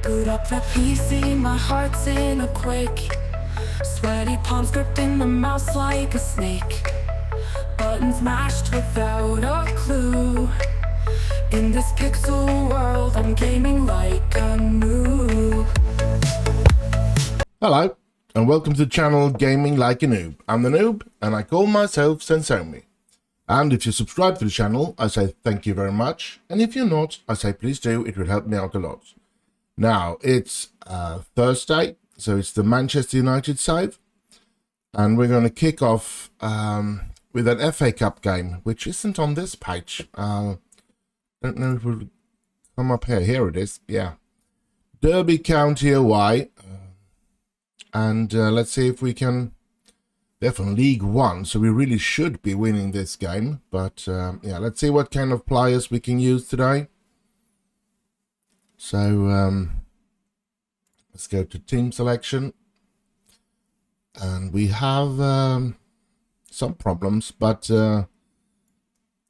Boot up the PC, my heart's in a quake. Sweaty palms gripping the mouse like a snake. Buttons mashed without a clue. In this pixel world, I'm gaming like a noob. Hello, and welcome to the channel Gaming Like a Noob. I'm the Noob, and I call myself S07E15. And if you subscribe to the channel, I say thank you very much. And if you're not, I say please do, it will help me out a lot. Now, it's Thursday, so it's the Manchester United save. And we're going to kick off with an FA Cup game, which isn't on this page. Don't know if it will come up here. Here it is, yeah. Derby County away. And let's see if we can... They're from League One, so we really should be winning this game. But yeah, let's see what kind of players we can use today. So let's go to team selection. And we have some problems, but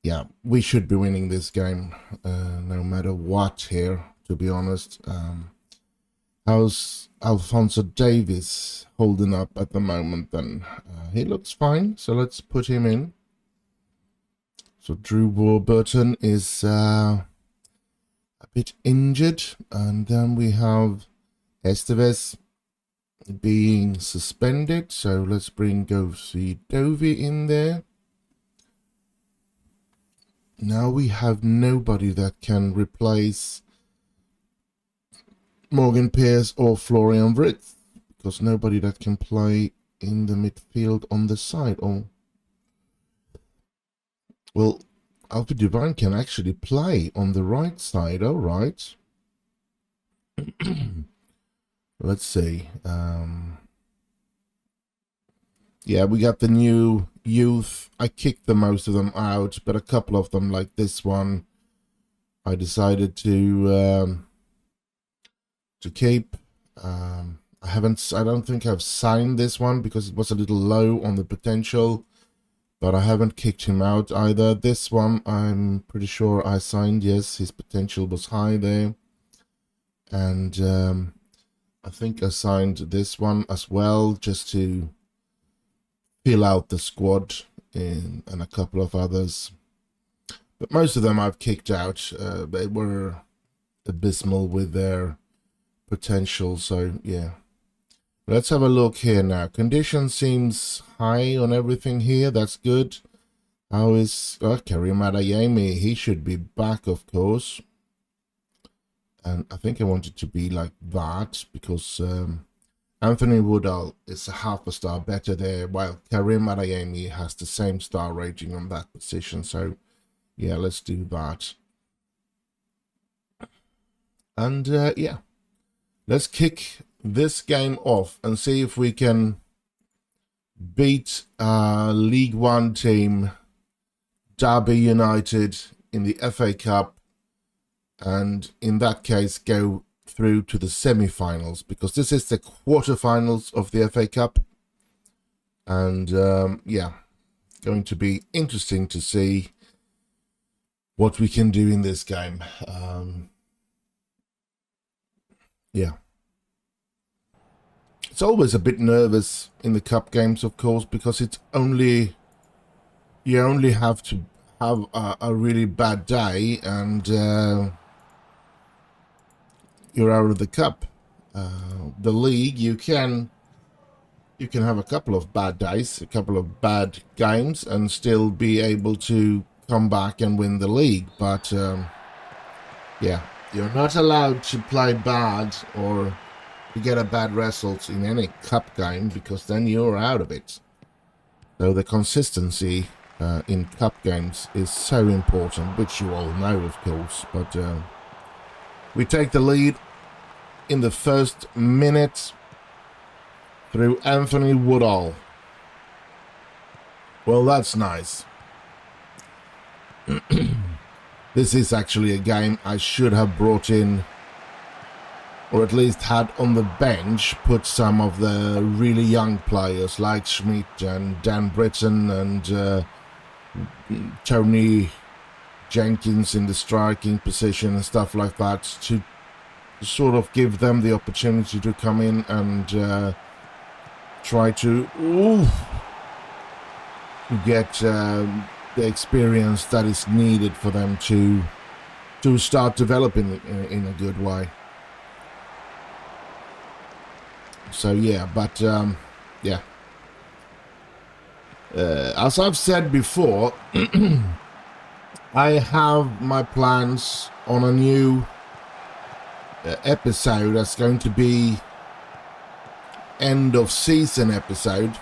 yeah, we should be winning this game no matter what here, to be honest. How's Alphonso Davies holding up at the moment then? He looks fine, so let's put him in. So Drew Warburton is a bit injured, and then we have Esteves being suspended, so let's bring Govsi Dovi in there. Now we have nobody that can replace Morgan Pearce or Florian Wirtz, because nobody that can play in the midfield on the side. Oh, well, Alfie Devine can actually play on the right side. All right. Let's see. Yeah, we got the new youth. I kicked the most of them out, but a couple of them, like this one, I decided to keep. I don't think I've signed this one because it was a little low on the potential, but I haven't kicked him out either. This one, I'm pretty sure I signed. Yes, his potential was high there. And I think I signed this one as well, just to fill out the squad and a couple of others. But most of them I've kicked out. They were abysmal with their potential, so yeah. Let's have a look here now. Condition seems high on everything here. That's good. How is Karim Adeyemi? He should be back, of course. And I think I want it to be like that, because Anthony Woodall is a half a star better there, while Karim Adeyemi has the same star rating on that position. So yeah, let's do that. And yeah, let's kick this game off and see if we can beat League One team Derby United in the FA Cup, and in that case go through to the semi-finals, because this is the quarter-finals of the FA Cup. And yeah, going to be interesting to see what we can do in this game. Yeah. It's always a bit nervous in the cup games, of course, because you only have to have a really bad day and you're out of the cup. The league, you can have a couple of bad days, a couple of bad games, and still be able to come back and win the league. But yeah, you're not allowed to play bad or to get a bad result in any cup game, because then you're out of it. So the consistency in cup games is so important, which you all know, of course. But we take the lead in the first minute through Anthony Woodall. Well, that's nice. This is actually a game I should have brought in, or at least had on the bench, put some of the really young players like Schmidt and Dan Britton and Tony Jenkins in the striking position and stuff like that, to sort of give them the opportunity to come in and try to get the experience that is needed for them to start developing in a good way. So yeah, but yeah, as I've said before, I have my plans on a new episode that's going to be end of season episode,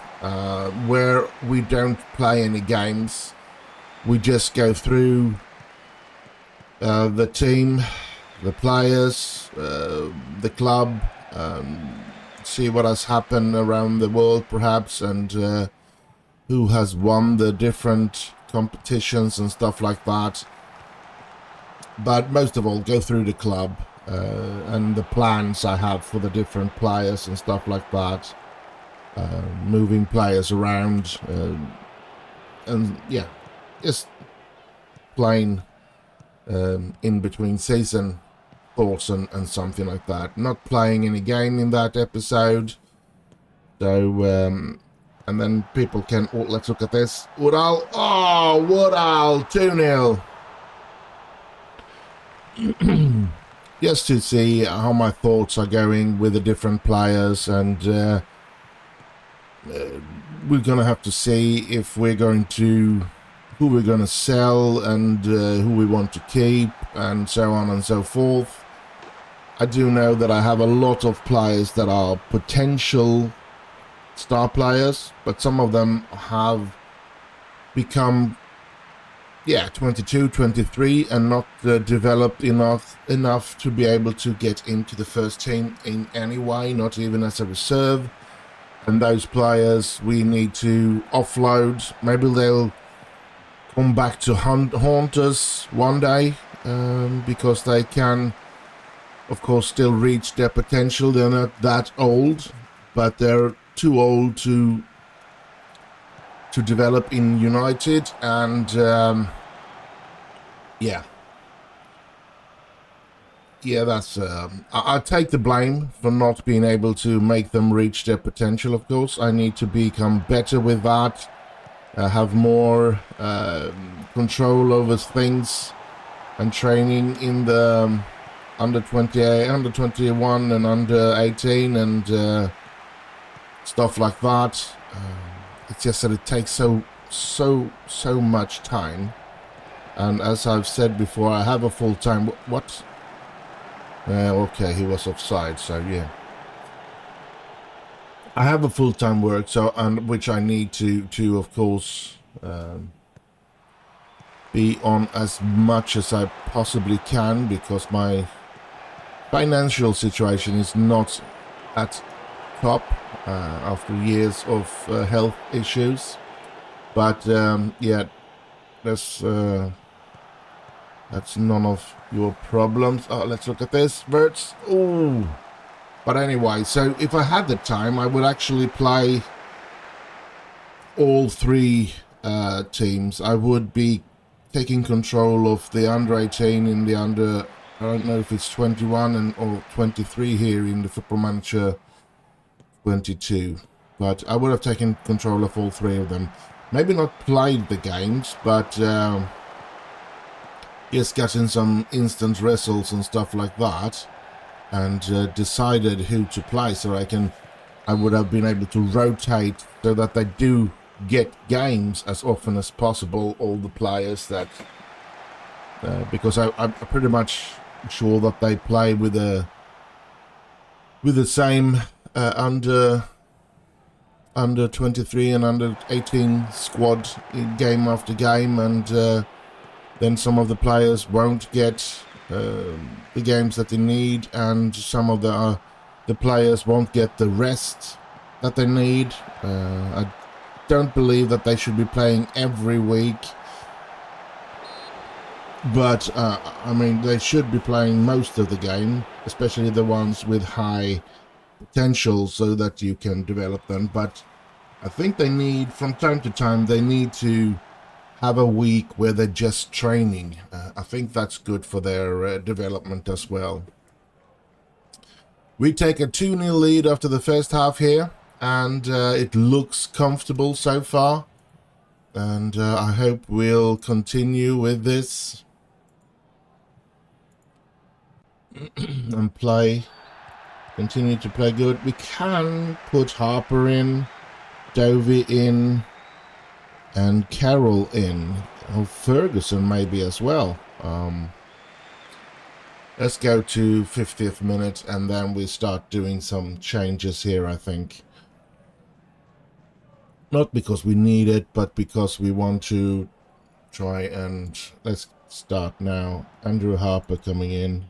where we don't play any games. We just go through the team, the players, the club, see what has happened around the world perhaps, and who has won the different competitions and stuff like that. But most of all, go through the club and the plans I have for the different players and stuff like that, moving players around, and yeah, just plain in between season thoughts and something like that. Not playing any game in that episode, so and then people can, oh, let's look at this. Woodall, oh, Woodall, 2-0. Just to see how my thoughts are going with the different players, and we're gonna have to see if we're going to, who we're gonna sell, and who we want to keep, and so on and so forth. I do know that I have a lot of players that are potential star players, but some of them have become 22, 23 and not developed enough to be able to get into the first team in any way, not even as a reserve. And those players we need to offload. Maybe they'll come back to haunt us one day, because they can, of course, still reach their potential. They're not that old, but they're too old to develop in United, and yeah, that's I take the blame for not being able to make them reach their potential. Of course, I need to become better with that, have more control over things and training in the under 28, under 21 and under 18 and stuff like that. It's just that it takes so much time, and as I've said before, I have a full-time what? Okay, he was offside, so yeah. I have a full-time work, so, and which I need to of course be on as much as I possibly can, because my financial situation is not at top after years of health issues. But yeah, that's none of your problems. Let's look at this, Verts. Ooh. But anyway, so if I had the time, I would actually play all three teams. I would be taking control of the under 18 in the under, I don't know if it's 21 or 23 here in the Football Manager 22, but I would have taken control of all three of them. Maybe not played the games, but just gotten some instant results and stuff like that, and decided who to play, so I would have been able to rotate so that they do get games as often as possible, all the players that, because I'm pretty much sure that they play with the same under 23 and under 18 squad in game after game, and then some of the players won't get the games that they need, and some of the players won't get the rest that they need. I don't believe that they should be playing every week, but I mean, they should be playing most of the game, especially the ones with high potential, so that you can develop them. But I think they need, from time to time, they need to have a week where they're just training. I think that's good for their development as well. We take a 2-0 lead after the first half here, and it looks comfortable so far. And I hope we'll continue with this and continue to play good. We can put Harper in, Dovey in, and Carroll in. Oh, Ferguson maybe as well. Let's go to 50th minute and then we start doing some changes here, I think. Not because we need it, but because we want to try and... Let's start now. Andrew Harper coming in.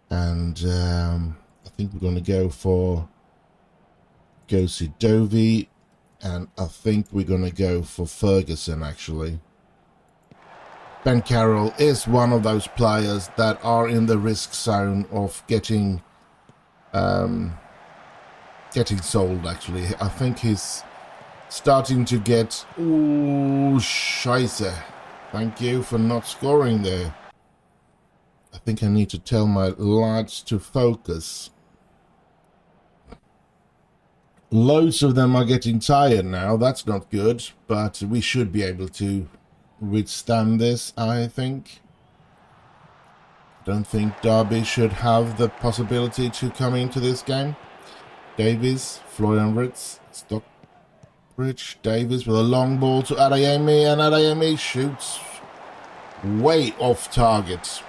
And I think we're going to go for Gosi Dovey. And I think we're going to go for Ferguson, actually. Ben Carroll is one of those players that are in the risk zone of getting sold, actually. I think he's starting to get... Ooh, scheisse. Thank you for not scoring there. I think I need to tell my lads to focus. Loads of them are getting tired now. That's not good, but we should be able to withstand this, I think. Don't think Derby should have the possibility to come into this game. Davies, Florian Ritz, Stockbridge, Davies with a long ball to Adeyemi, and Adeyemi shoots way off target.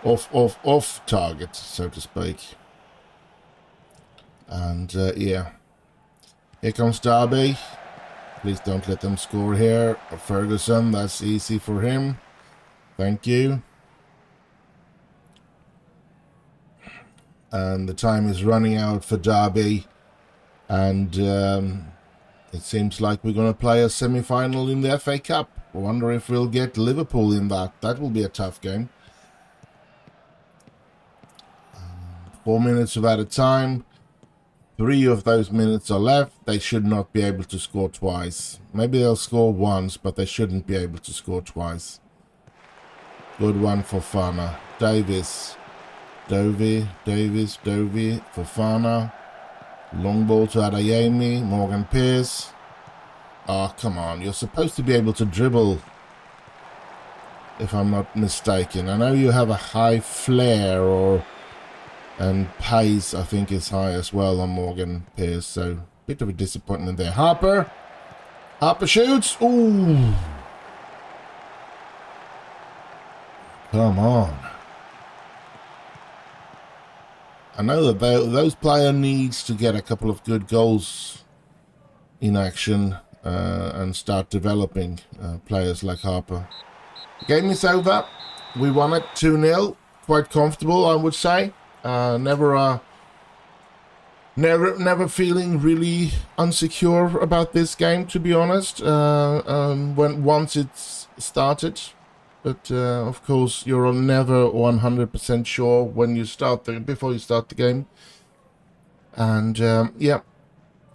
Off target, so to speak. And yeah, here comes Derby. Please don't let them score here. Ferguson, that's easy for him. Thank you. And the time is running out for Derby. And it seems like we're going to play a semi-final in the FA Cup. I wonder if we'll get Liverpool in that. That will be a tough game. 4 minutes of added time. 3 of those minutes are left. They should not be able to score twice. Maybe they'll score once, but they shouldn't be able to score twice. Good one for Fofana. Davies. Davies, Fofana. Long ball to Adeyemi. Morgan Pearce. Oh, come on. You're supposed to be able to dribble, if I'm not mistaken. I know you have a high flair and pace, I think, is high as well on Morgan Pearce. So, bit of a disappointment there. Harper shoots. Ooh. Come on. I know that those player needs to get a couple of good goals in action and start developing players like Harper. The game is over. We won it 2-0. Quite comfortable, I would say. Never feeling really unsecure about this game, to be honest. Once it's started, but of course you're never 100% sure when you before you start the game. And yeah,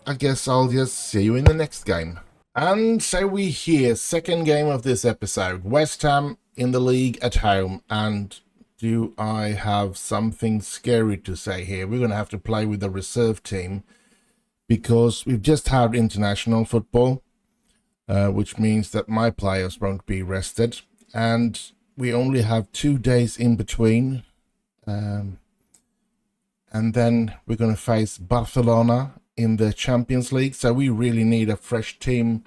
I guess I'll just see you in the next game. And so we hear second game of this episode. West Ham in the league at home, and do I have something scary to say here? We're going to have to play with the reserve team because we've just had international football, which means that my players won't be rested. And we only have 2 days in between. And then we're going to face Barcelona in the Champions League. So we really need a fresh team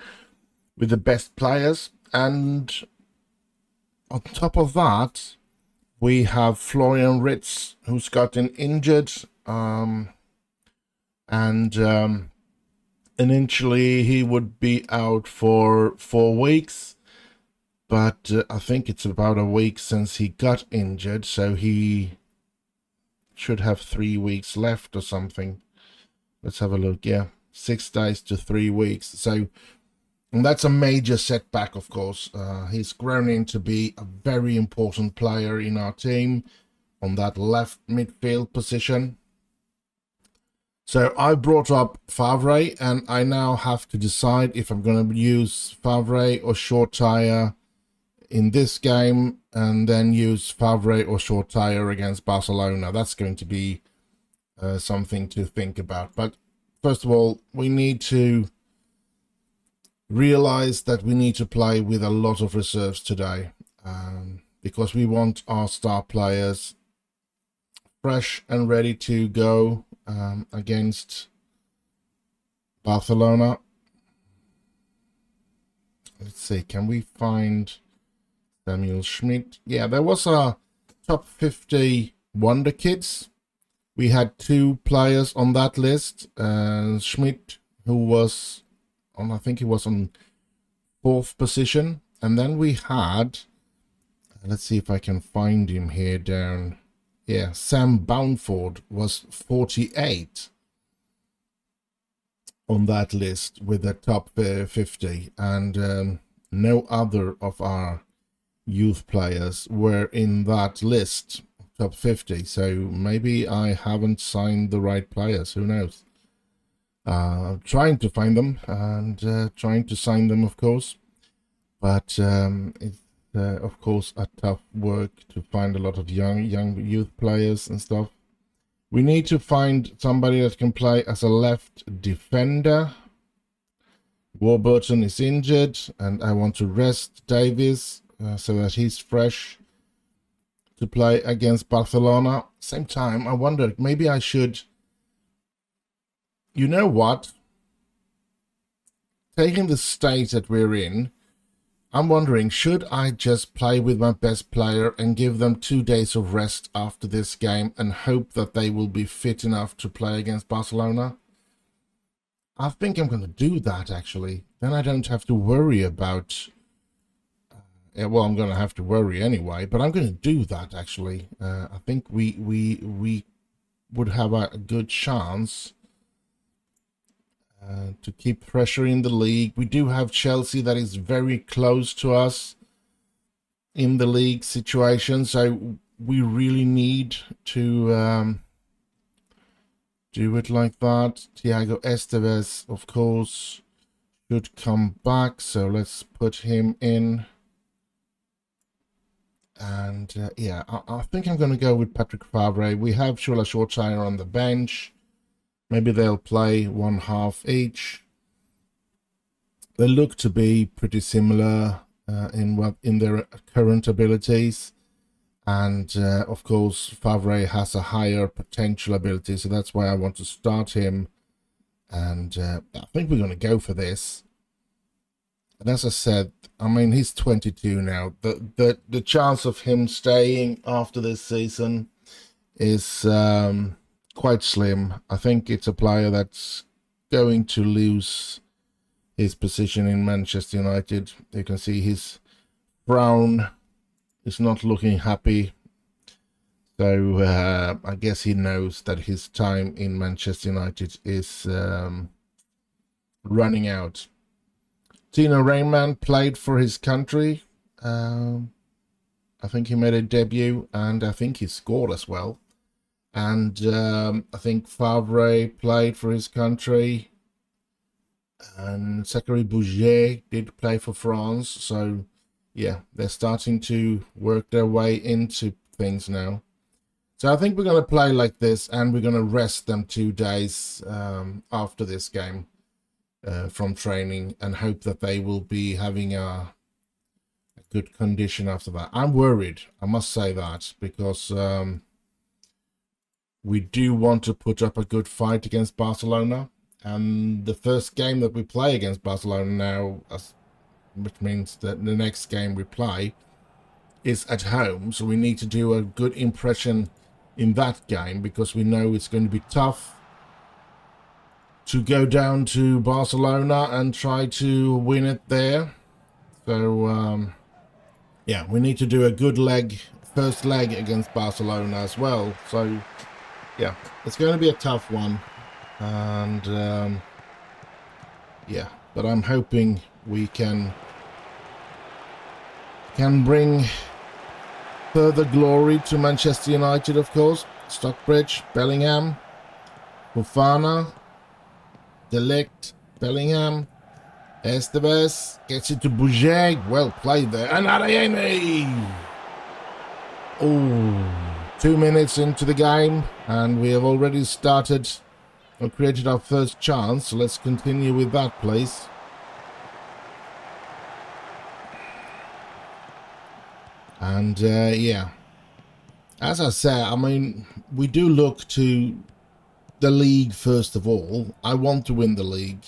with the best players. And on top of that, we have Florian Ritz, who's gotten injured, and initially he would be out for 4 weeks, but I think it's about a week since he got injured, so he should have 3 weeks left or something. Let's have a look. Yeah, 6 days to 3 weeks. So, and that's a major setback, of course. He's grown into be a very important player in our team on that left midfield position. So I brought up Favre, and I now have to decide if I'm going to use Favre or Short Tire in this game and then use Favre or Shortire against Barcelona. That's going to be something to think about. But first of all, we need to realize that we need to play with a lot of reserves today, because we want our star players fresh and ready to go against Barcelona. Let's see, can we find Samuel Schmidt? Yeah, there was a top 50 Wonder Kids. We had 2 players on that list. Schmidt, who was on, I think he was on 4th position. And then we had, let's see if I can find him here down. Yeah, Sam Boundford was 48 on that list with the top 50. And no other of our youth players were in that list, top 50. So maybe I haven't signed the right players. Who knows? Trying to find them and trying to sign them, of course. But it's of course a tough work to find a lot of young youth players and stuff. We need to find somebody that can play as a left defender. Warburton is injured, and I want to rest Davies so that he's fresh to play against Barcelona. Same time, I wondered, maybe I should... You know what? Taking the state that we're in, I'm wondering, should I just play with my best player and give them 2 days of rest after this game and hope that they will be fit enough to play against Barcelona? I think I'm going to do that, actually. Then I don't have to worry about... well, I'm going to have to worry anyway, but I'm going to do that, actually. I think we would have a good chance to keep pressure in the league. We do have Chelsea that is very close to us in the league situation, so we really need to do it like that. Thiago Esteves, of course, should come back, so let's put him in. And yeah, I think I'm going to go with Patrick Favre. We have Shula Shortshire on the bench. Maybe they'll play 1 half each. They look to be pretty similar in their current abilities. And of course, Favre has a higher potential ability, so that's why I want to start him. And I think we're going to go for this. And as I said, I mean, he's 22 now. The chance of him staying after this season is quite slim. I think it's a player that's going to lose his position in Manchester United. You can see his frown is not looking happy. So I guess he knows that his time in Manchester United is running out. Tino Rayman played for his country. I think he made a debut, and I think he scored as well. And I think Favre played for his country. And Zachary Bouget did play for France. So, yeah, they're starting to work their way into things now. So I think we're going to play like this, and we're going to rest them 2 days after this game from training, and hope that they will be having a good condition after that. I'm worried, I must say that, because we do want to put up a good fight against Barcelona. And the first game that we play against Barcelona now, which means that the next game we play, is at home. So we need to do a good impression in that game, because we know it's going to be tough to go down to Barcelona and try to win it there. So, yeah, we need to do a good first leg against Barcelona as well. So, yeah, it's going to be a tough one. And, yeah, but I'm hoping we can bring further glory to Manchester United, of course. Stockbridge, Bellingham, Fofana, De Ligt, Bellingham, Estevez gets it to Bouget. Well played there. And Adeyemi! Oh, 2 minutes into the game, and we have already started or created our first chance. So let's continue with that, please. And yeah, as I said, I mean, we do look to the league first of all. I want to win the league.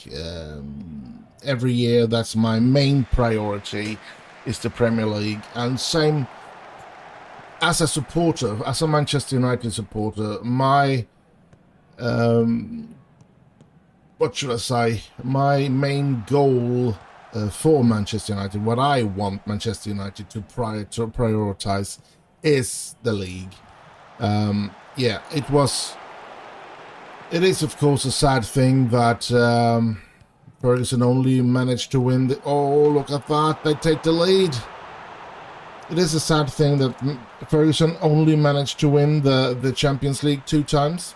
Every year, that's my main priority, is the Premier League. And same as a supporter, as a Manchester United supporter, my what should I say? My main goal for Manchester United, what I want Manchester United to prioritize, is the league. Yeah, it is of course a sad thing that Ferguson only managed to win the... Oh, look at that, they take the lead. It is a sad thing that Ferguson only managed to win the Champions League 2 times,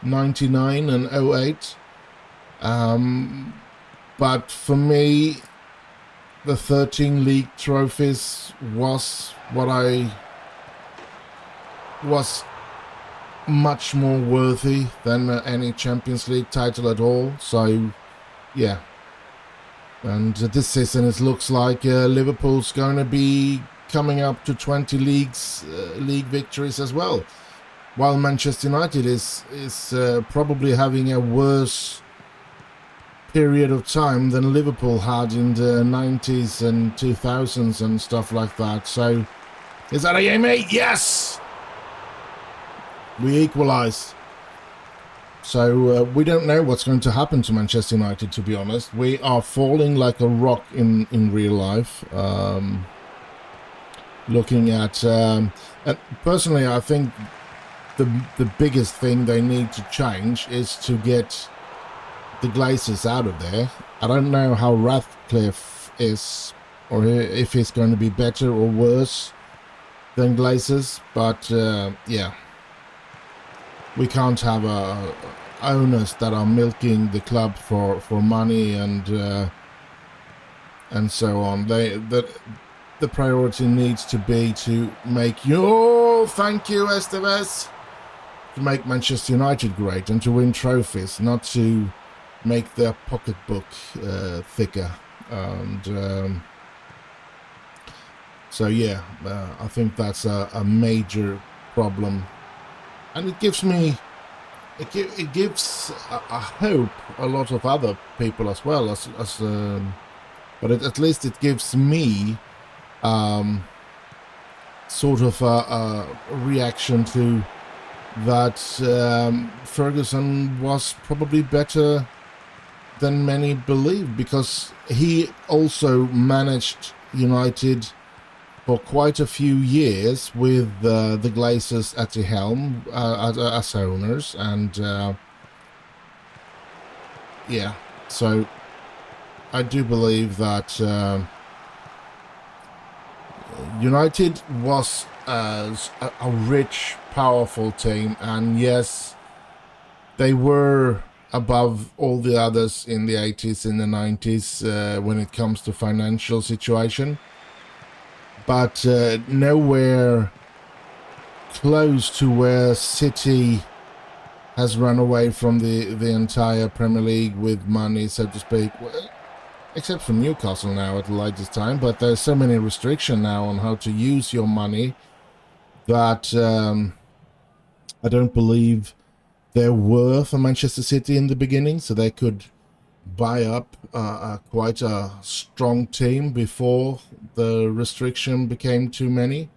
99 and 08. But for me, the 13 league trophies was much more worthy than any Champions League title at all. So, yeah. And this season it looks like Liverpool's going to be coming up to 20 league victories as well, while Manchester United is probably having a worse period of time than Liverpool had in the 90s and 2000s and stuff like that. So, is that a game, mate? Yes! We equalise. So we don't know what's going to happen to Manchester United, to be honest. We are falling like a rock in real life. Looking at... and personally, I think the biggest thing they need to change is to get the Glazers out of there. I don't know how Ratcliffe is, or if he's going to be better or worse than Glazers, but yeah. We can't have owners that are milking the club for money and so on. The priority needs to be to make thank you, Estevez, to make Manchester United great and to win trophies, not to make their pocketbook thicker. And so yeah, I think that's a major problem. And it gives me, it gives a hope a lot of other people as well, but at least it gives me sort of a reaction to that. Ferguson was probably better than many believe, because he also managed United for quite a few years with the Glazers at the helm as owners, and yeah, so I do believe that United was a rich, powerful team, and yes, they were above all the others in the 80s, in the 90s, when it comes to financial situation. But nowhere close to where City has run away from the entire Premier League with money, so to speak. Except for Newcastle now at the latest time. But there's so many restrictions now on how to use your money that I don't believe there were for Manchester City in the beginning. So they could buy up quite a strong team before the restriction became too many,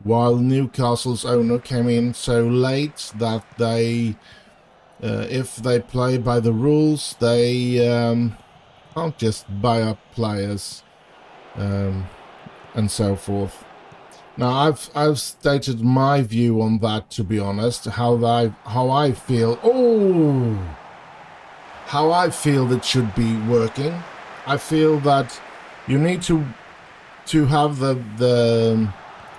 while Newcastle's owner came in so late that they if they play by the rules, they can't just buy up players and so forth. Now I've stated my view on that, to be honest, how I feel. How I feel it should be working. I feel that you need to have the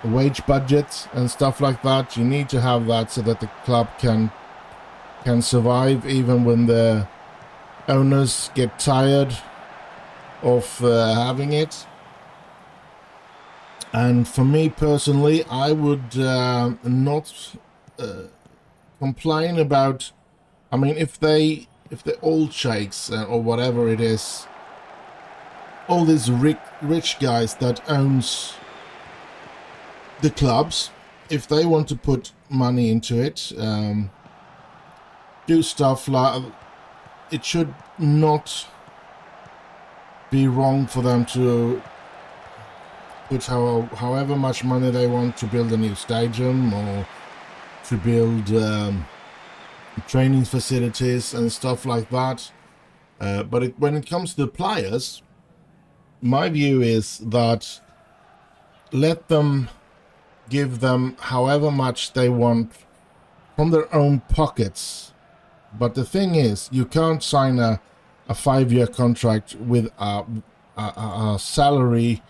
wage budget and stuff like that. You need to have that so that the club can survive even when the owners get tired of having it. And for me personally, I would not complain about. I mean, if the old sheikhs or whatever it is, all these rich guys that owns the clubs, if they want to put money into it, do stuff like, it should not be wrong for them to put however much money they want to build a new stadium or to build training facilities and stuff like that. But when it comes to the players, my view is that let them give them however much they want from their own pockets. But the thing is, you can't sign a 5-year contract with a salary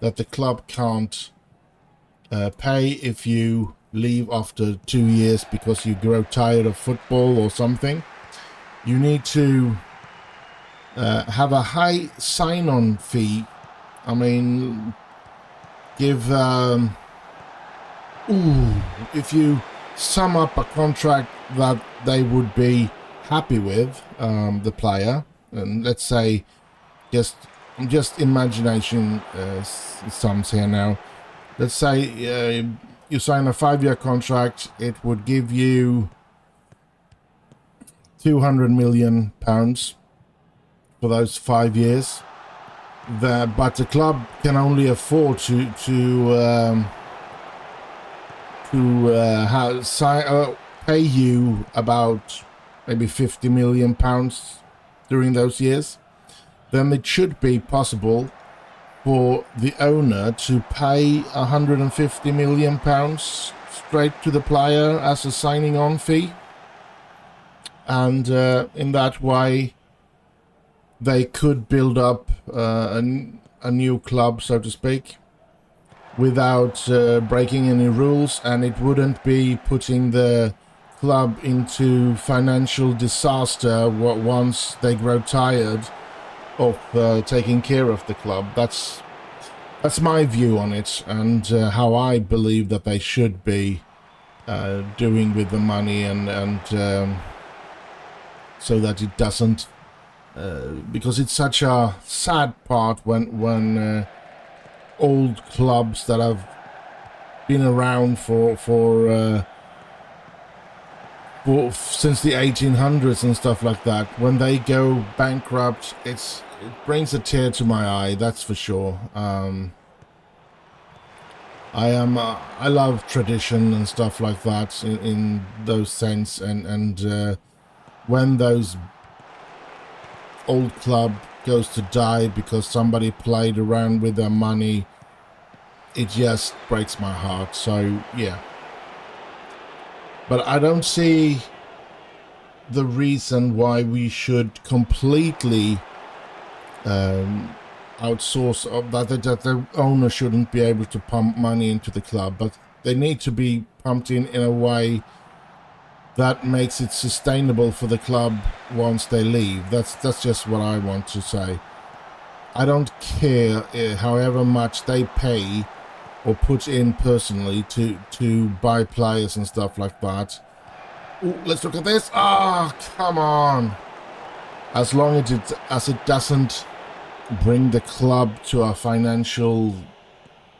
that the club can't pay if you leave after 2 years because you grow tired of football or something. You need to have a high sign-on fee. I mean, give if you sum up a contract that they would be happy with, the player, and let's say, I'm just imagination sums here now. Let's say you sign a 5-year contract, it would give you £200 million for those 5 years. But the club can only afford to pay you about maybe £50 million during those years. Then it should be possible for the owner to pay £150 million straight to the player as a signing on fee. And in that way, they could build up a new club, so to speak, without breaking any rules, and it wouldn't be putting the club into financial disaster once they grow tired of taking care of the club. That's my view on it, and how I believe that they should be doing with the money, and so that it doesn't, because it's such a sad part when old clubs that have been around for since the 1800s and stuff like that, when they go bankrupt, it brings a tear to my eye, that's for sure. I love tradition and stuff like that in those sense, and when those old club goes to die because somebody played around with their money, it just breaks my heart. So yeah, but I don't see the reason why we should completely outsource that the owner shouldn't be able to pump money into the club, but they need to be pumped in a way that makes it sustainable for the club once they leave. That's just what I want to say. I don't care however much they pay or put in personally to buy players and stuff like that. Ooh, let's look at this. Ah, come on. As long as it doesn't bring the club to a financial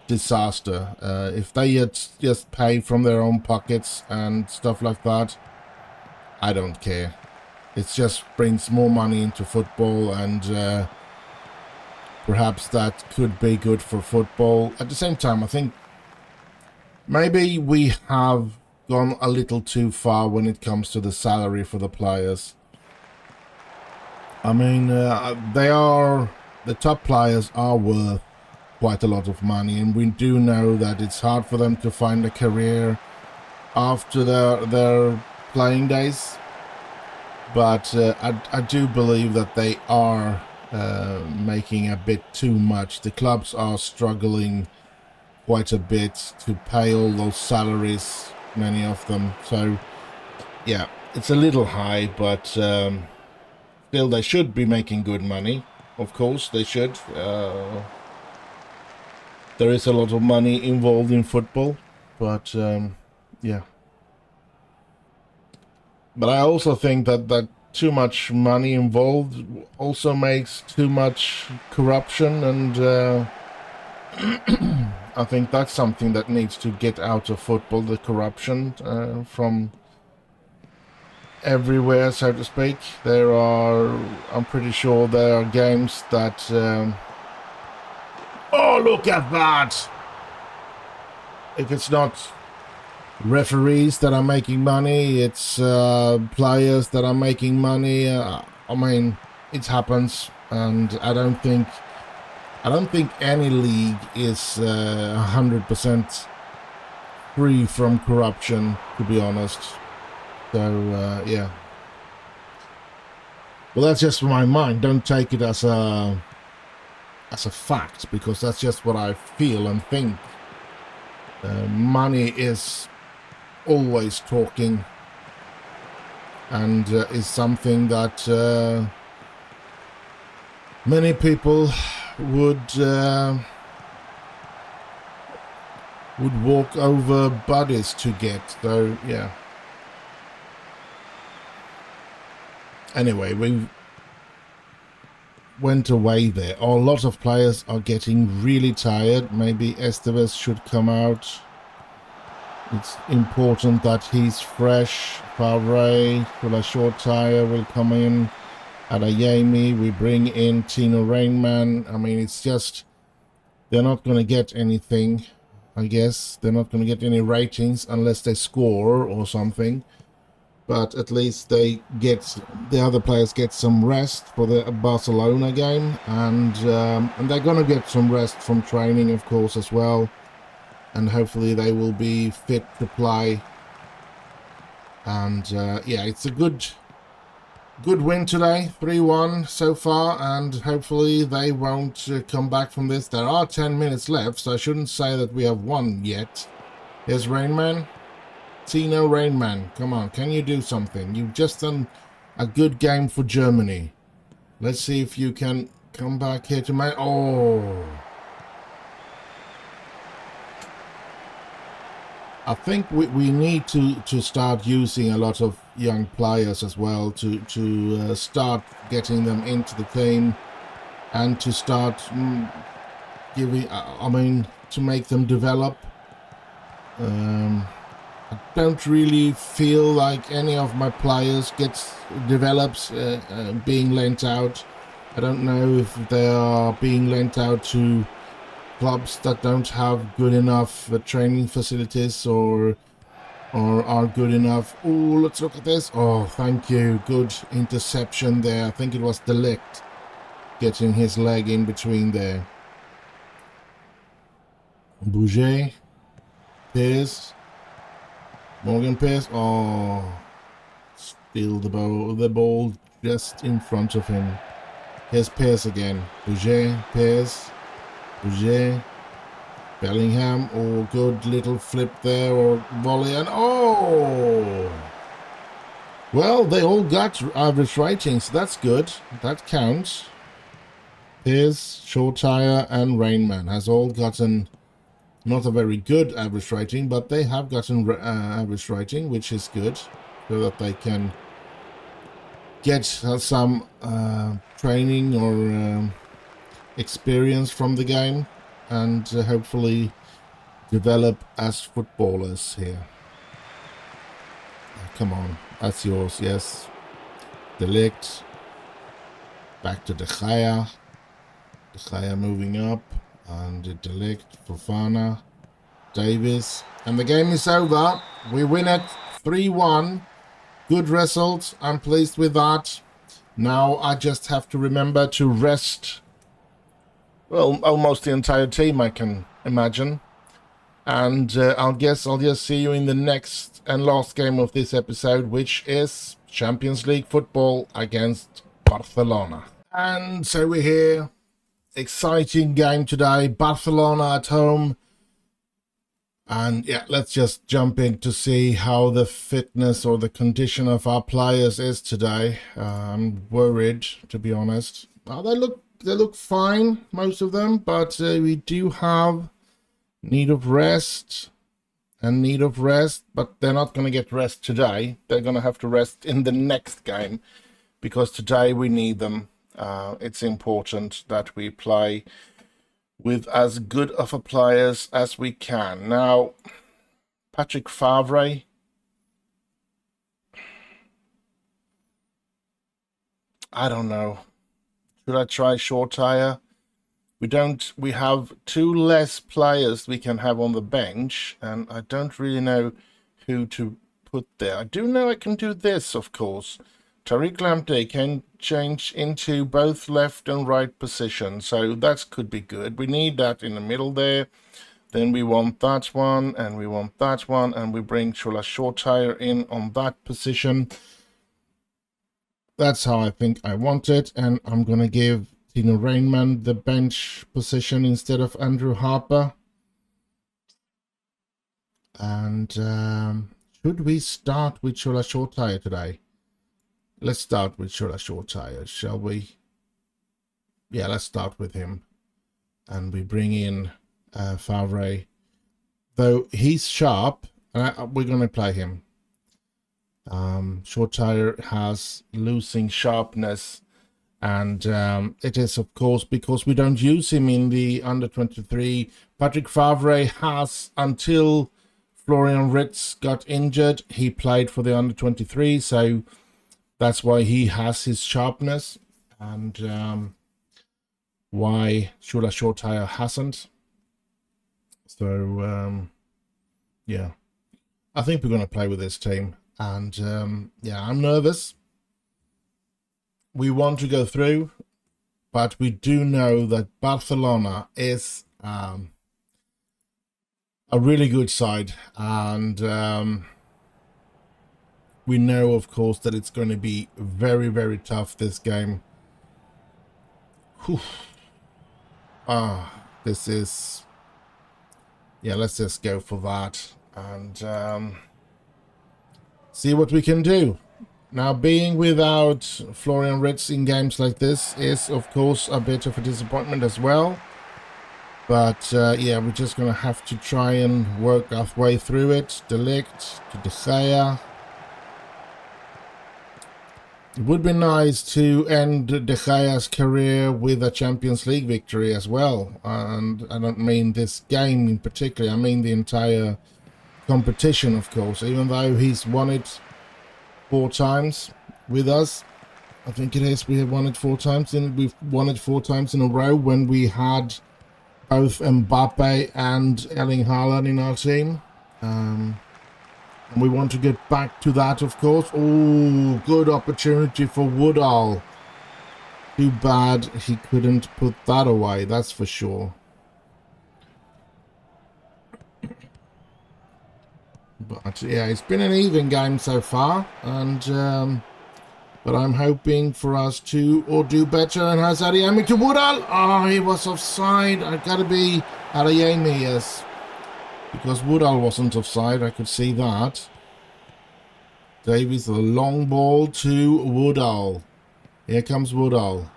disaster. If they just pay from their own pockets and stuff like that, I don't care. It just brings more money into football, and perhaps that could be good for football. At the same time, I think maybe we have gone a little too far when it comes to the salary for the players. I mean, the top players are worth quite a lot of money, and we do know that it's hard for them to find a career after their playing days. But I do believe that they are making a bit too much. The clubs are struggling quite a bit to pay all those salaries, many of them. So yeah, it's a little high, but still they should be making good money. Of course, they should. There is a lot of money involved in football, but yeah. But I also think that too much money involved also makes too much corruption, and I think that's something that needs to get out of football, the corruption from everywhere, so to speak. I'm pretty sure there are games that... oh, look at that! If it's not referees that are making money, it's players that are making money. I mean, it happens, and I don't think any league is 100% free from corruption, to be honest. So yeah. Well, that's just my mind. Don't take it as a fact, because that's just what I feel and think. Money is always talking, and is something that many people would walk over bodies to get. So yeah. Anyway, we went away there. A lot of players are getting really tired. Maybe Esteves should come out. It's important that he's fresh. Favre with a short tire will come in. Adeyemi, we bring in Tino Rainman. I mean, it's just, they're not going to get anything, I guess. They're not going to get any ratings unless they score or something. But at least the other players get some rest for the Barcelona game. And they're going to get some rest from training, of course, as well. And hopefully they will be fit to play. And yeah, it's a good win today, 3-1 so far, and hopefully they won't come back from this. There are 10 minutes left, so I shouldn't say that we have won yet. Here's Rainman. Tino Rainman, come on, can you do something? You've just done a good game for Germany. Let's see if you can come back here to my... Oh! I think we need to start using a lot of young players as well to start getting them into the team, and to start giving, I mean, to make them develop. I don't really feel like any of my players develops being lent out. I don't know if they are being lent out to clubs that don't have good enough training facilities or are good enough. Oh, let's look at this. Oh, thank you. Good interception there. I think it was De Ligt getting his leg in between there. Bouger. Pearce. Morgan Pearce. Oh, steal the ball just in front of him. Here's Pearce again. Bouger. Pearce. Bouger, Bellingham, oh, good little flip there, or volley, and oh! Well, they all got average ratings, so that's good. That counts. Here's Shortire and Rainman has all gotten not a very good average rating, but they have gotten average rating, which is good, so that they can get some training or experience from the game, and hopefully develop as footballers here. Come on, that's yours, yes. De Ligt. Back to De Gea. De Gea moving up, and De Ligt, Fofana, Davis. And the game is over. We win it 3-1. Good result. I'm pleased with that. Now I just have to remember to rest, well, almost the entire team, I can imagine. And I'll just see you in the next and last game of this episode, which is Champions League football against Barcelona. And so we're here. Exciting game today. Barcelona at home. And yeah, let's just jump in to see how the fitness or the condition of our players is today. I'm worried, to be honest. Oh, they look look fine, most of them, but we do have need of rest and need of rest, but they're not going to get rest today. They're going to have to rest in the next game, because today we need them. It's important that we play with as good of a players as we can. Now, Patrick Favre, I don't know. Should I try short tire? We have 2 less players we can have on the bench, and I don't really know who to put there. I do know I can do this, of course. Tariq Lamptey can change into both left and right position, so that could be good. We need that in the middle there. Then we want that one, and we want that one, and we bring Chula Short Tire in on that position. That's how I think I want it, and I'm going to give Tino Rainman the bench position instead of Andrew Harper. And should we start with Chula Short Tire today? Let's start with Chula Short Tire, shall we? Yeah, let's start with him. And we bring in Favre. Though he's sharp, we're going to play him. Short Tire has losing sharpness, and it is, of course, because we don't use him in the under-23. Patrick Favre has, until Florian Ritz got injured, he played for the under-23, so that's why he has his sharpness, and why Chula Short Tire hasn't. So, yeah, I think we're going to play with this team. And, yeah, I'm nervous. We want to go through, but we do know that Barcelona is a really good side. And we know, of course, that it's going to be very, very tough, this game. Whew. This is... Yeah, let's just go for that. And... see what we can do. Now, being without Florian Ritz in games like this is, of course, a bit of a disappointment as well. But, yeah, we're just going to have to try and work our way through it. De Ligt to De Gea. It would be nice to end De Gea's career with a Champions League victory as well. And I don't mean this game in particular. I mean the entire competition, of course, even though he's won it 4 times with us. I think it is. We have won it 4 times, and we've won it 4 times in a row when we had both Mbappe and Erling Haaland in our team. And we want to get back to that, of course. Oh, good opportunity for Woodall. Too bad he couldn't put that away, that's for sure. But yeah, it's been an even game so far, and but I'm hoping for us to do better. And has Adeyemi to Woodall? Oh, he was offside. I gotta be Adeyemi, yes, because Woodall wasn't offside. I could see that. Davies, a long ball to Woodall. Here comes Woodall.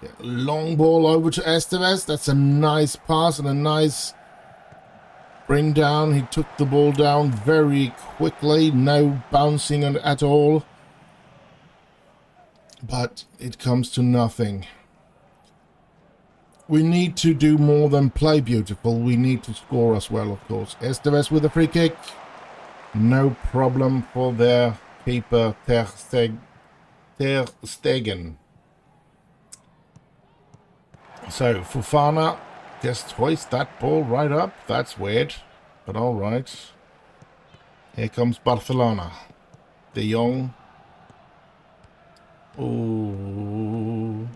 Yeah, long ball over to Esteves. That's a nice pass and a nice bring down. He took the ball down very quickly, no bouncing at all. But it comes to nothing. We need to do more than play beautiful. We need to score as well, of course. Esteves with a free kick. No problem for their keeper, Ter Stegen. So, Fofana just hoist that ball right up. That's weird, but all right. Here comes Barcelona. De Jong. Ooh.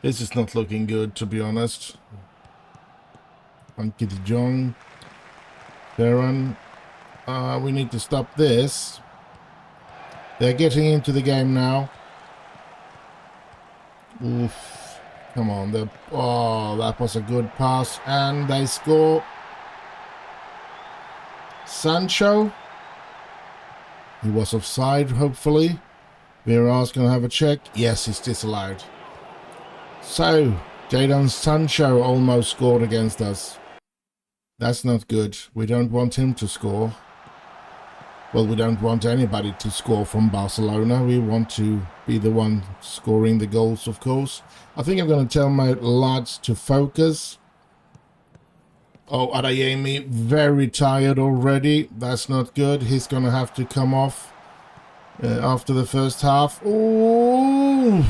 This is not looking good, to be honest. Funky De Jong. Ferran. We need to stop this. They're getting into the game now. Oof. Come on. Oh, that was a good pass. And they score. Sancho. He was offside, hopefully. Vieira's going to have a check. Yes, he's disallowed. So, Jadon Sancho almost scored against us. That's not good. We don't want him to score. Well, we don't want anybody to score from Barcelona. We want to be the one scoring the goals, of course. I think I'm going to tell my lads to focus. Oh, Adeyemi, very tired already. That's not good. He's going to have to come off after the first half. Ooh!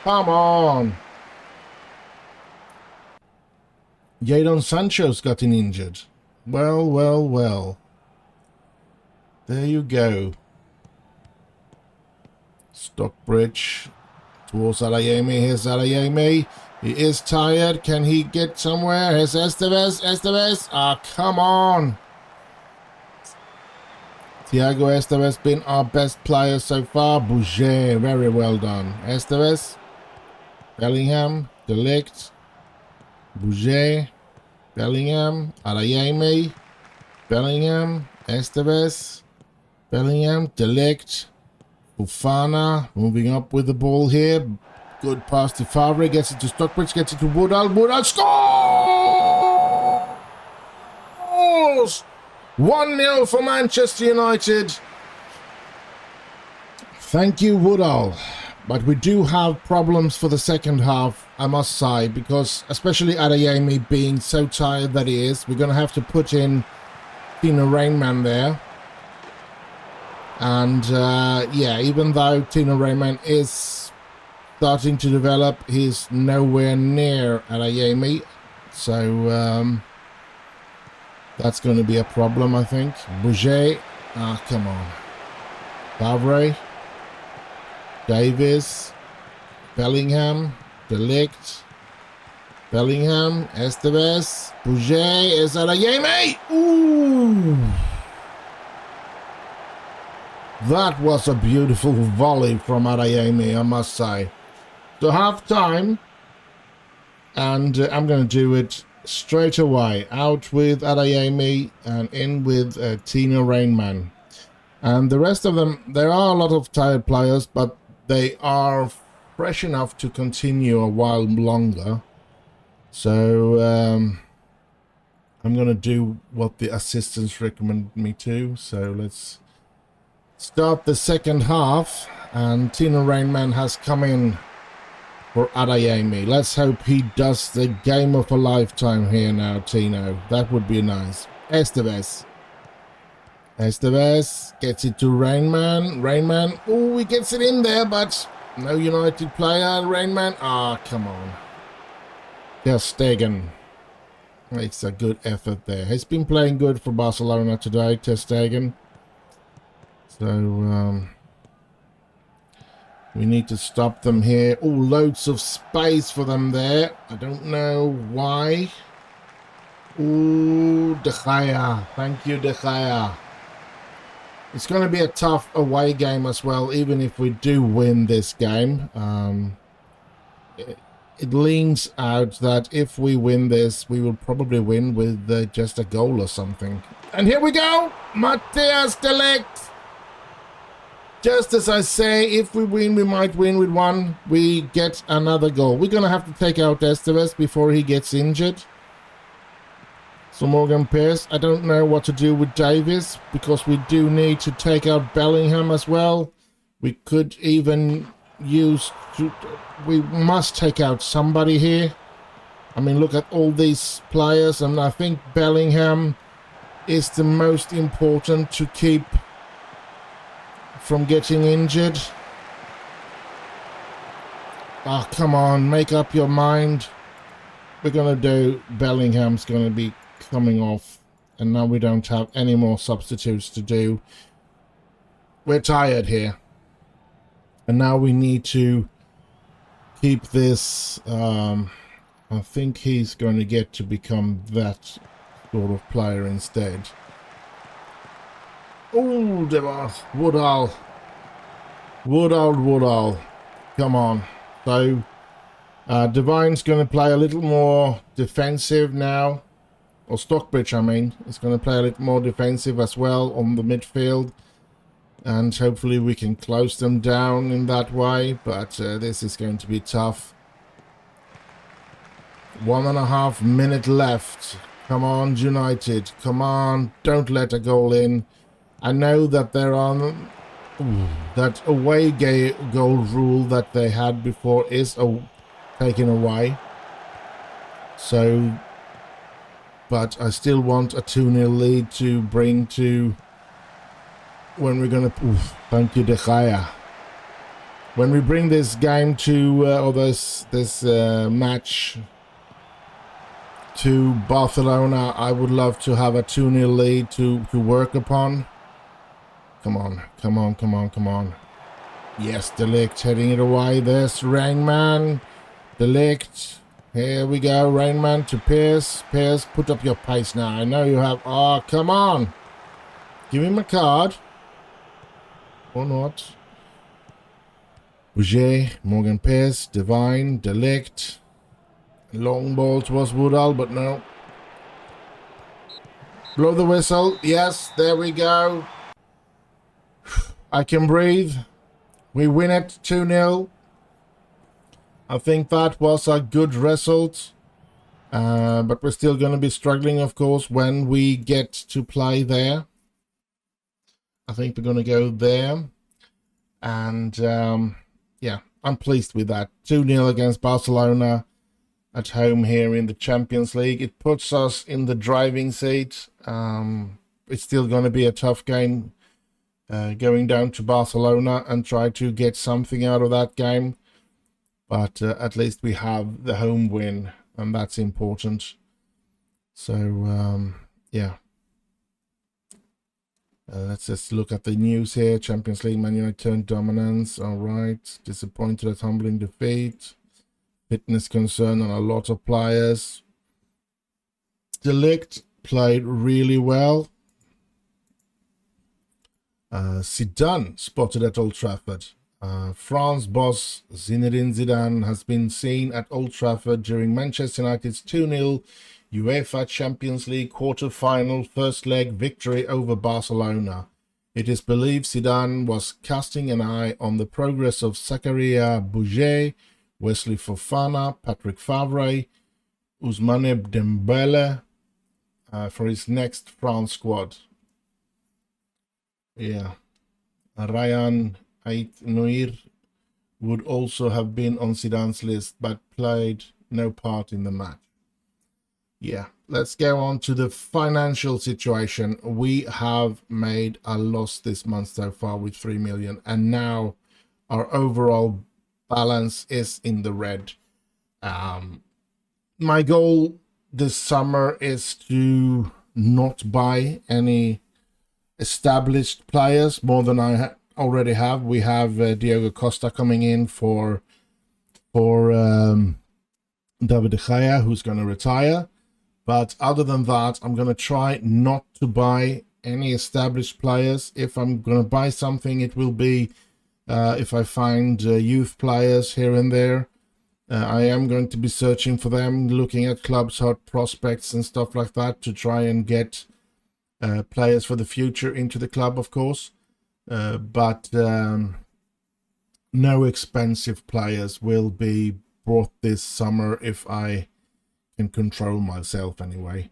Come on! Jadon Sancho's gotten injured. Well, well, well. There you go. Stockbridge towards Adeyemi. Here's Adeyemi. He is tired. Can he get somewhere? Here's Estevez. Estevez. Ah, come on. Thiago Estevez been our best player so far. Bouger, very well done. Estevez. Bellingham. De Ligt. Bouger. Bellingham. Adeyemi. Bellingham. Estevez. Bellingham. De Ligt. Fofana. Moving up with the ball here. Good pass to Favre, gets it to Stockbridge, gets it to Woodall. Woodall scores! 1-0 for Manchester United. Thank you, Woodall. But we do have problems for the second half, I must say, because especially Adeyemi being so tired that he is, we're going to have to put in Tino Rainman there. And yeah, even though Tino Rainman is starting to develop, he's nowhere near Adeyemi, so that's going to be a problem, I think. Bouger, ah, come on. Favre, Davis, Bellingham, De Ligt, Bellingham, Estevez, Bouger, is Adeyemi! Ooh! That was a beautiful volley from Adeyemi, I must say. So half time, and I'm going to do it straight away. Out with Adeyemi and in with Tino Rainman. And the rest of them, there are a lot of tired players, but they are fresh enough to continue a while longer. So I'm going to do what the assistants recommend me to. So let's start the second half, and Tino Rainman has come in for Adeyemi. Let's hope he does the game of a lifetime here now, Tino. That would be nice. Estevez. Estevez gets it to Rainman. Rainman, oh, he gets it in there, but no United player. Rainman, ah, come on. Ter Stegen makes a good effort there. He's been playing good for Barcelona today, Ter Stegen. So, we need to stop them here. Oh, loads of space for them there. I don't know why. Ooh, De Gea. Thank you, De Gea. It's going to be a tough away game as well, even if we do win this game. It leans out that if we win this, we will probably win with just a goal or something. And here we go! Matthias de Ligt! Just as I say, if we win, we might win with one. We get another goal. We're going to have to take out Estevez before he gets injured. So Morgan Pierce, I don't know what to do with Davis, because we do need to take out Bellingham as well. We could even use... we must take out somebody here. I mean, look at all these players, and I think Bellingham is the most important to keep from getting injured. Ah, come on, make up your mind. We're going to do... Bellingham's going to be coming off, and now we don't have any more substitutes to do. We're tired here. And now we need to keep this... I think he's going to get to become that sort of player instead. Oh, there was Woodall. Woodall. Come on. So, Divine's going to play a little more defensive now. Or Stockbridge, I mean. Is going to play a little more defensive as well on the midfield. and hopefully we can close them down in that way, but this is going to be tough. 1.5 minutes left. Come on, United. Come on, don't let a goal in. I know that they're on that away goal rule that they had before is taken away. So, but I still want a 2-0 lead to bring to when we're gonna. Thank you, De Gea. When we bring this game to or this match to Barcelona, I would love to have a 2-0 lead to work upon. Come on, come on, come on, come on. Yes, De Ligt heading it away. There's Rainman. De Ligt. Here we go. Rainman to Pierce. Pierce, put up your pace now. I know you have. Oh, come on. Give him a card. Or not. Bouger, Morgan Pierce, Divine, De Ligt. Long ball towards Woodall, but no. Blow the whistle. Yes, there we go. I can breathe. We win it 2-0. I think that was a good result. But we're still going to be struggling, of course, when we get to play there. I think we're going to go there. And, yeah, I'm pleased with that. 2-0 against Barcelona at home here in the Champions League. It puts us in the driving seat. It's still going to be a tough game. Going down to Barcelona and try to get something out of that game. But at least we have the home win, and that's important. So, yeah. Let's just look at the news here. Champions League, Man United turned dominance. All right. Disappointed at humbling defeat. Fitness concern on a lot of players. De Ligt played really well. Zidane spotted at Old Trafford. France boss Zinedine Zidane has been seen at Old Trafford during Manchester United's 2-0 UEFA Champions League quarter-final first leg victory over Barcelona. It is believed Zidane was casting an eye on the progress of Zakaria Bouget, Wesley Fofana, Patrick Favre, Ousmane Dembele for his next France squad. Yeah, Ryan Ait-Noir would also have been on Zidane's list, but played no part in the match. Yeah, let's go on to the financial situation. We have made a loss this month so far with 3 million, and now our overall balance is in the red. My goal this summer is to not buy any established players more than I already have. We have Diogo Costa coming in for David De Gea, who's going to retire. But other than that, I'm going to try not to buy any established players. If I'm going to buy something, it will be if I find youth players here and there. I am going to be searching for them, looking at clubs, hot prospects and stuff like that to try and get players for the future into the club, of course. But no expensive players will be brought this summer if I can control myself anyway.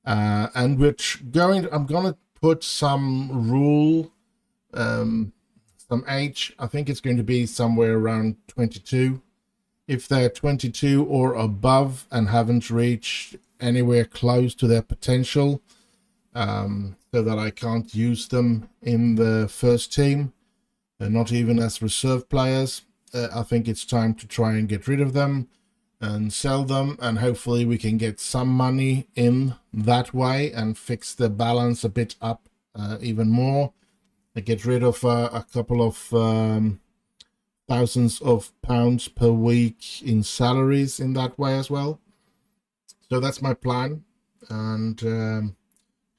And I'm gonna put some rule, some age. I think it's going to be somewhere around 22. If they're 22 or above and haven't reached anywhere close to their potential, so that I can't use them in the first team, not even as reserve players, I think it's time to try and get rid of them and sell them, and hopefully we can get some money in that way and fix the balance a bit up even more. Get rid of a couple of thousands of pounds per week in salaries in that way as well. So that's my plan. And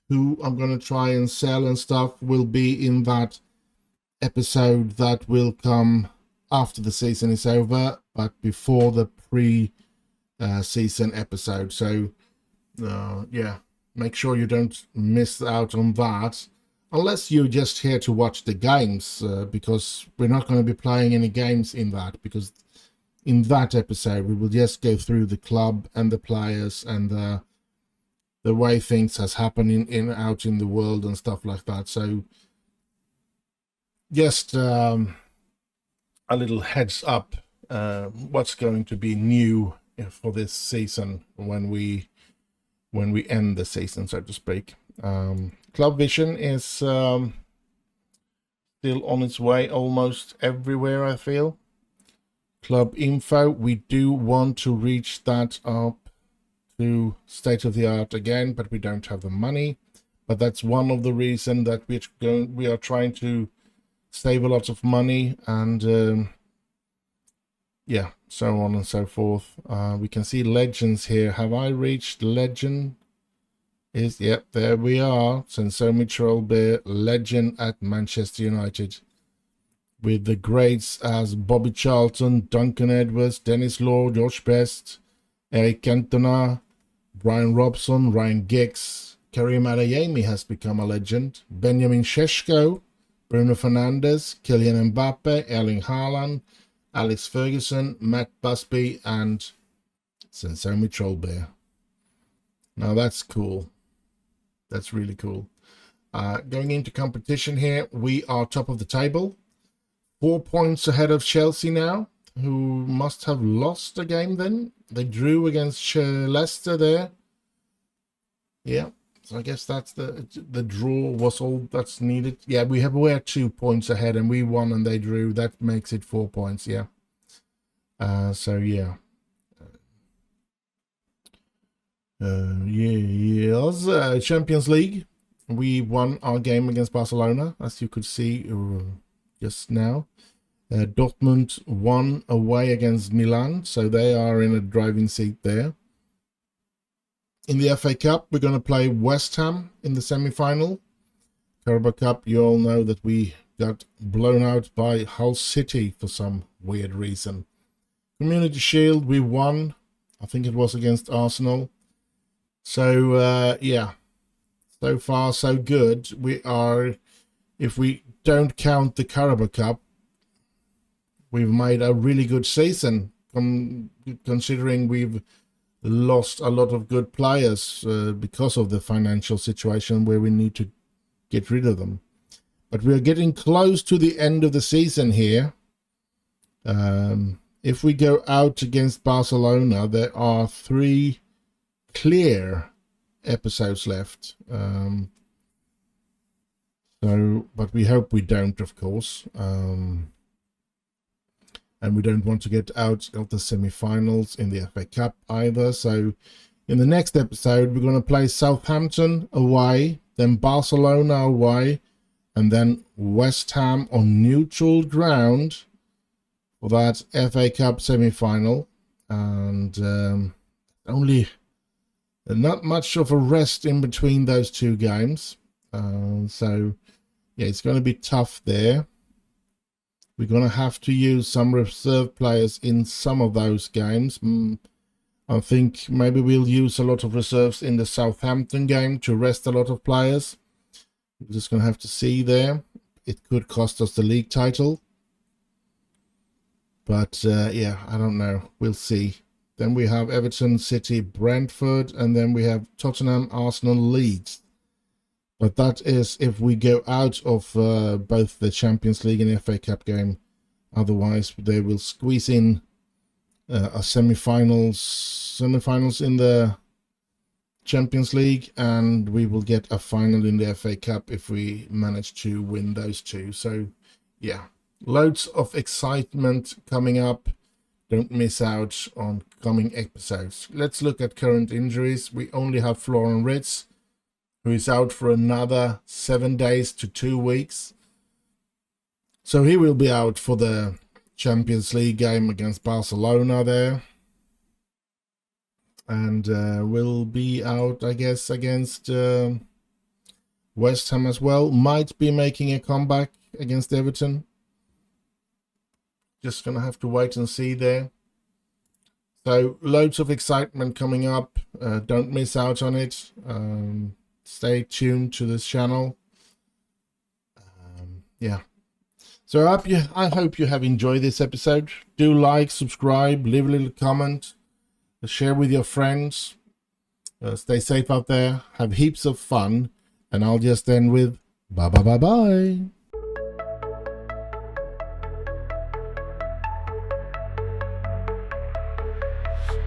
who I'm going to try and sell and stuff will be in that episode that will come after the season is over, but before the pre-season episode. So, yeah, make sure you don't miss out on that. unless you're just here to watch the games, because we're not going to be playing any games in that, because in that episode we will just go through the club and the players and the way things has happened out in the world and stuff like that. So just a little heads up what's going to be new for this season when we end the season, so to speak. Club Vision is still on its way almost everywhere, I feel. Club Info, we do want to reach that up to state of the art again, but we don't have the money. But that's one of the reasons that we are trying to save a lot of money, and yeah, so on and so forth. We can see legends here. Have I reached legend? Yep, there we are. S07E Trollbear, legend at Manchester United, with the greats as Bobby Charlton, Duncan Edwards, Dennis Law, Josh Best, Eric Cantona, Brian Robson, Ryan Giggs. Karim Adeyemi has become a legend. Benjamin Šeško, Bruno Fernandes, Kylian Mbappe, Erling Haaland, Alex Ferguson, Matt Busby, and S07E Trollbear. Now that's cool. That's really cool. Going into competition here, we are top of the table. 4 points ahead of Chelsea now, who must have lost a game then. They drew against Leicester there. Yeah, so I guess that's the draw was all that's needed. Yeah, we're 2 points ahead and we won and they drew. That makes it 4 points, yeah. So yeah. Yes, Champions League. We won our game against Barcelona, as you could see just now. Dortmund won away against Milan, so they are in a driving seat there. In the FA Cup, we're going to play West Ham in the semi-final. Carabao Cup, you all know that we got blown out by Hull City for some weird reason. Community Shield, we won. I think it was against Arsenal. So, yeah, so far so good. We are, if we don't count the Carabao Cup, we've made a really good season, considering we've lost a lot of good players because of the financial situation where we need to get rid of them. But we are getting close to the end of the season here. If we go out against Barcelona, there are 3 clear episodes left. But we hope we don't, of course. And we don't want to get out of the semi-finals in the FA Cup either. So in the next episode, we're going to play Southampton away, then Barcelona away, and then West Ham on neutral ground for that FA Cup semi-final. And only not much of a rest in between those 2 games. So yeah, it's going to be tough there. We're going to have to use some reserve players in some of those games. I think maybe we'll use a lot of reserves in the Southampton game to rest a lot of players. We're just going to have to see there. It could cost us the league title. But yeah, I don't know. We'll see. Then we have Everton, City, Brentford, and then we have Tottenham, Arsenal, Leeds. But that is if we go out of both the Champions League and FA Cup game. Otherwise, they will squeeze in a semi-finals in the Champions League, and we will get a final in the FA Cup if we manage to win those 2. So, yeah, loads of excitement coming up. Don't miss out on coming episodes. Let's look at current injuries. We only have Florian Ritz, who is out for another 7 days to 2 weeks. So he will be out for the Champions League game against Barcelona there. And will be out, I guess, against West Ham as well. Might be making a comeback against Everton. Just going to have to wait and see there. So loads of excitement coming up. Don't miss out on it. Stay tuned to this channel. yeah. So I hope you have enjoyed this episode. Do like, subscribe, leave a little comment, share with your friends. Stay safe out there. Have heaps of fun. And I'll just end with bye bye bye bye.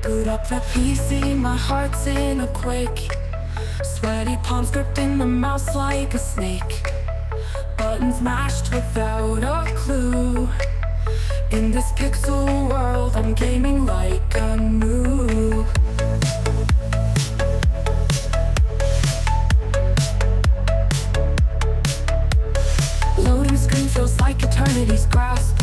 Boot up the PC, my heart's in a quake. Sweaty palms gripping the mouse like a snake. Buttons mashed without a clue. In this pixel world, I'm gaming like a noob. Loading screen feels like eternity's grasp.